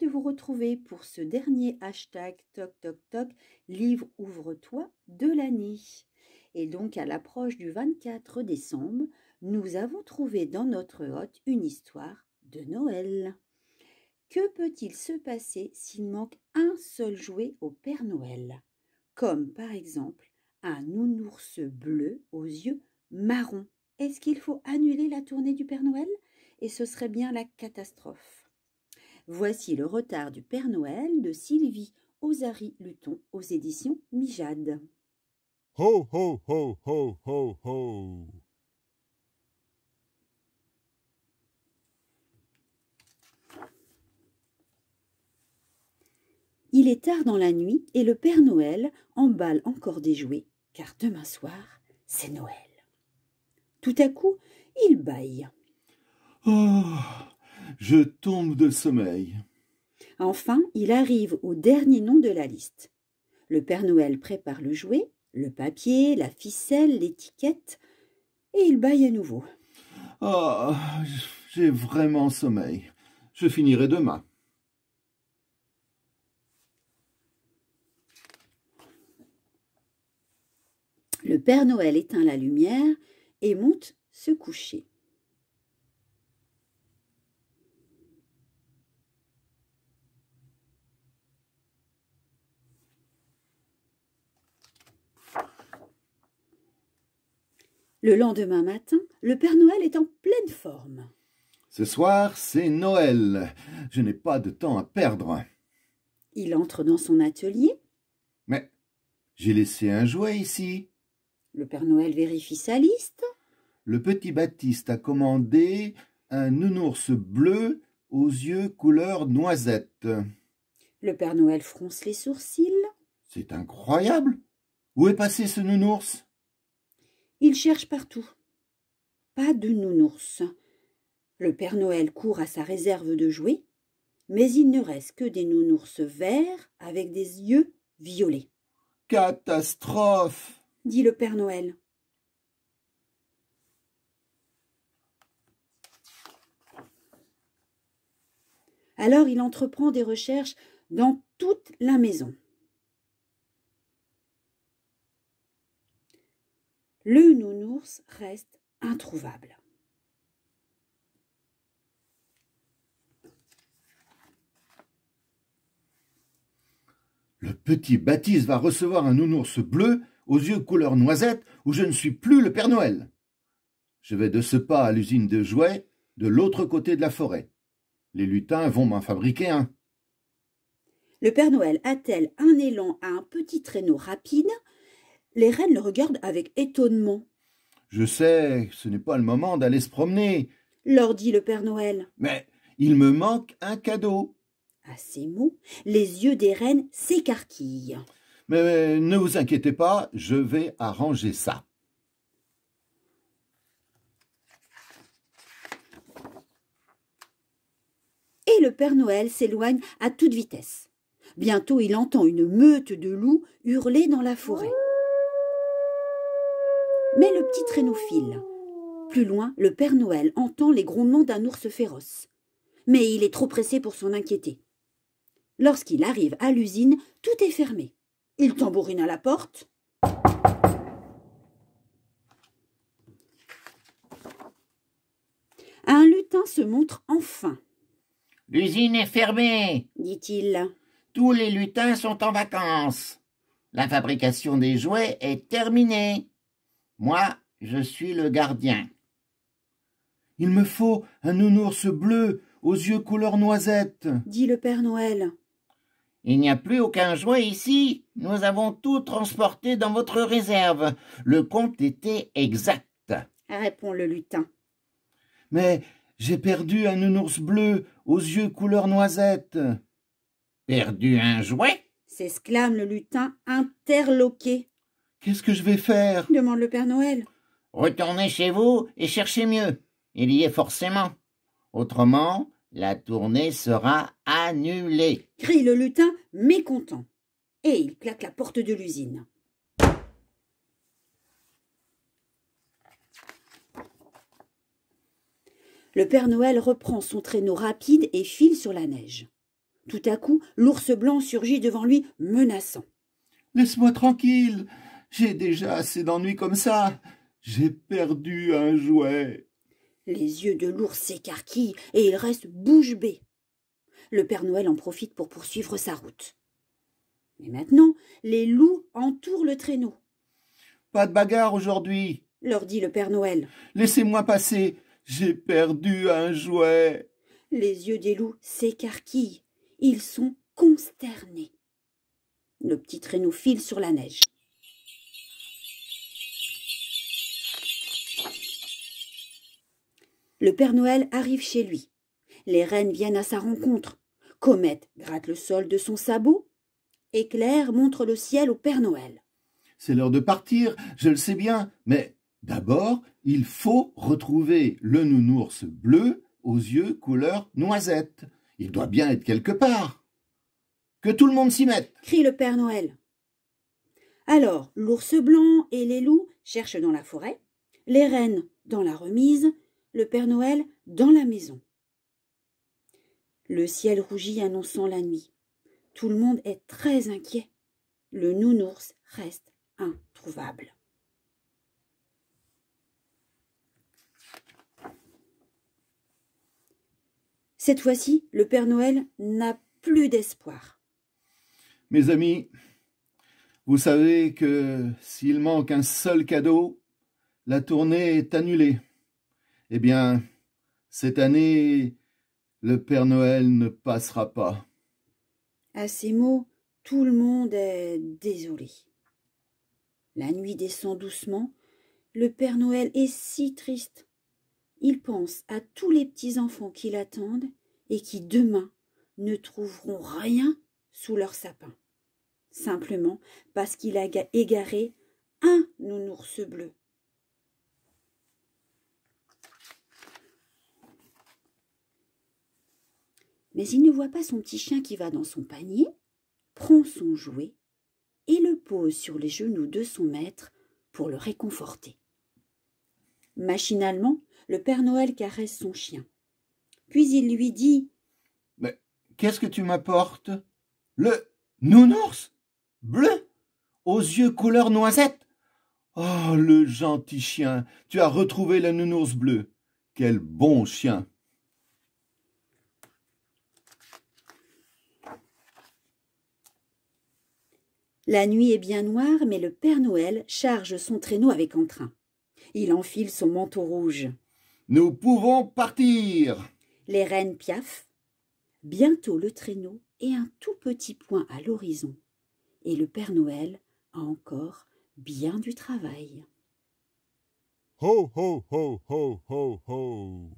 de vous retrouver pour ce dernier hashtag toc toc toc livre ouvre-toi de l'année. Et donc à l'approche du 24 décembre, nous avons trouvé dans notre hôte une histoire de Noël. Que peut-il se passer s'il manque un seul jouet au Père Noël? Comme par exemple un nounours bleu aux yeux marrons. Est-ce qu'il faut annuler la tournée du Père Noël? Et ce serait bien la catastrophe. Voici le retard du Père Noël de Sylvie Ozary-Luton aux éditions Mijade. Ho, ho, ho, ho, ho, ho. Il est tard dans la nuit et le Père Noël emballe encore des jouets, car demain soir, c'est Noël. Tout à coup, il bâille. Oh, je tombe de sommeil. Enfin, il arrive au dernier nom de la liste. Le Père Noël prépare le jouet, le papier, la ficelle, l'étiquette, et il bâille à nouveau. Oh, j'ai vraiment sommeil. Je finirai demain. Le Père Noël éteint la lumière et monte se coucher. Le lendemain matin, le Père Noël est en pleine forme. Ce soir, c'est Noël. Je n'ai pas de temps à perdre. Il entre dans son atelier. Mais j'ai laissé un jouet ici. Le Père Noël vérifie sa liste. Le petit Baptiste a commandé un nounours bleu aux yeux couleur noisette. Le Père Noël fronce les sourcils. C'est incroyable. Où est passé ce nounours? Il cherche partout. Pas de nounours. Le Père Noël court à sa réserve de jouets, mais il ne reste que des nounours verts avec des yeux violets. Catastrophe! Dit le Père Noël. Alors il entreprend des recherches dans toute la maison. Le nounours reste introuvable. Le petit Baptiste va recevoir un nounours bleu aux yeux couleur noisette où je ne suis plus le Père Noël. Je vais de ce pas à l'usine de jouets de l'autre côté de la forêt. Les lutins vont m'en fabriquer un. Le Père Noël attelle un élan à un petit traîneau rapide. Les rennes le regardent avec étonnement. Je sais, ce n'est pas le moment d'aller se promener. Leur dit le Père Noël. Mais il me manque un cadeau. À ces mots, les yeux des rennes s'écarquillent. Mais ne vous inquiétez pas, je vais arranger ça. Et le Père Noël s'éloigne à toute vitesse. Bientôt, il entend une meute de loups hurler dans la forêt. Mais le petit traîneau file. Plus loin, le Père Noël entend les grondements d'un ours féroce. Mais il est trop pressé pour s'en inquiéter. Lorsqu'il arrive à l'usine, tout est fermé. Il tambourine à la porte. Un lutin se montre enfin. « L'usine est fermée, dit-il. Tous les lutins sont en vacances. La fabrication des jouets est terminée. Moi, je suis le gardien. » « Il me faut un nounours bleu aux yeux couleur noisette, » dit le Père Noël. « Il n'y a plus aucun jouet ici. Nous avons tout transporté dans votre réserve. Le compte était exact. » répond le lutin. « Mais j'ai perdu un nounours bleu aux yeux couleur noisette. »« Perdu un jouet ?» s'exclame le lutin interloqué. « Qu'est-ce que je vais faire ?» demande le Père Noël. « Retournez chez vous et cherchez mieux. Il y est forcément. Autrement, la tournée sera annulée. » crie le lutin mécontent. Et il claque la porte de l'usine. Le Père Noël reprend son traîneau rapide et file sur la neige. Tout à coup, l'ours blanc surgit devant lui, menaçant. « Laisse-moi tranquille, j'ai déjà assez d'ennuis comme ça. J'ai perdu un jouet. » Les yeux de l'ours s'écarquillent et il reste bouche bée. Le Père Noël en profite pour poursuivre sa route. Mais maintenant, les loups entourent le traîneau. « Pas de bagarre aujourd'hui, » leur dit le Père Noël. « Laissez-moi passer, j'ai perdu un jouet. » Les yeux des loups s'écarquillent. Ils sont consternés. Le petit traîneau file sur la neige. Le Père Noël arrive chez lui. Les rennes viennent à sa rencontre. Comète gratte le sol de son sabot. Éclair montre le ciel au Père Noël. « C'est l'heure de partir, je le sais bien, mais d'abord, il faut retrouver le nounours bleu aux yeux couleur noisette. Il doit bien être quelque part. Que tout le monde s'y mette !» crie le Père Noël. Alors, l'ours blanc et les loups cherchent dans la forêt, les rennes dans la remise, le Père Noël dans la maison. Le ciel rougit annonçant la nuit. Tout le monde est très inquiet. Le nounours reste introuvable. Cette fois-ci, le Père Noël n'a plus d'espoir. « Mes amis, vous savez que s'il manque un seul cadeau, la tournée est annulée. Eh bien, cette année, le Père Noël ne passera pas. » À ces mots, tout le monde est désolé. La nuit descend doucement. Le Père Noël est si triste. Il pense à tous les petits-enfants qui l'attendent et qui, demain, ne trouveront rien sous leur sapin, simplement parce qu'il a égaré un nounours bleu. Mais il ne voit pas son petit chien qui va dans son panier, prend son jouet et le pose sur les genoux de son maître pour le réconforter. Machinalement, le Père Noël caresse son chien. Puis il lui dit « Mais qu'est-ce que tu m'apportes ? Le nounours bleu aux yeux couleur noisette ? Oh, le gentil chien, tu as retrouvé le nounours bleu. Quel bon chien !» La nuit est bien noire, mais le Père Noël charge son traîneau avec entrain. Il enfile son manteau rouge. « Nous pouvons partir !» Les rennes piaffent. Bientôt le traîneau est un tout petit point à l'horizon. Et le Père Noël a encore bien du travail. Ho, ho, ho, ho, ho, ho.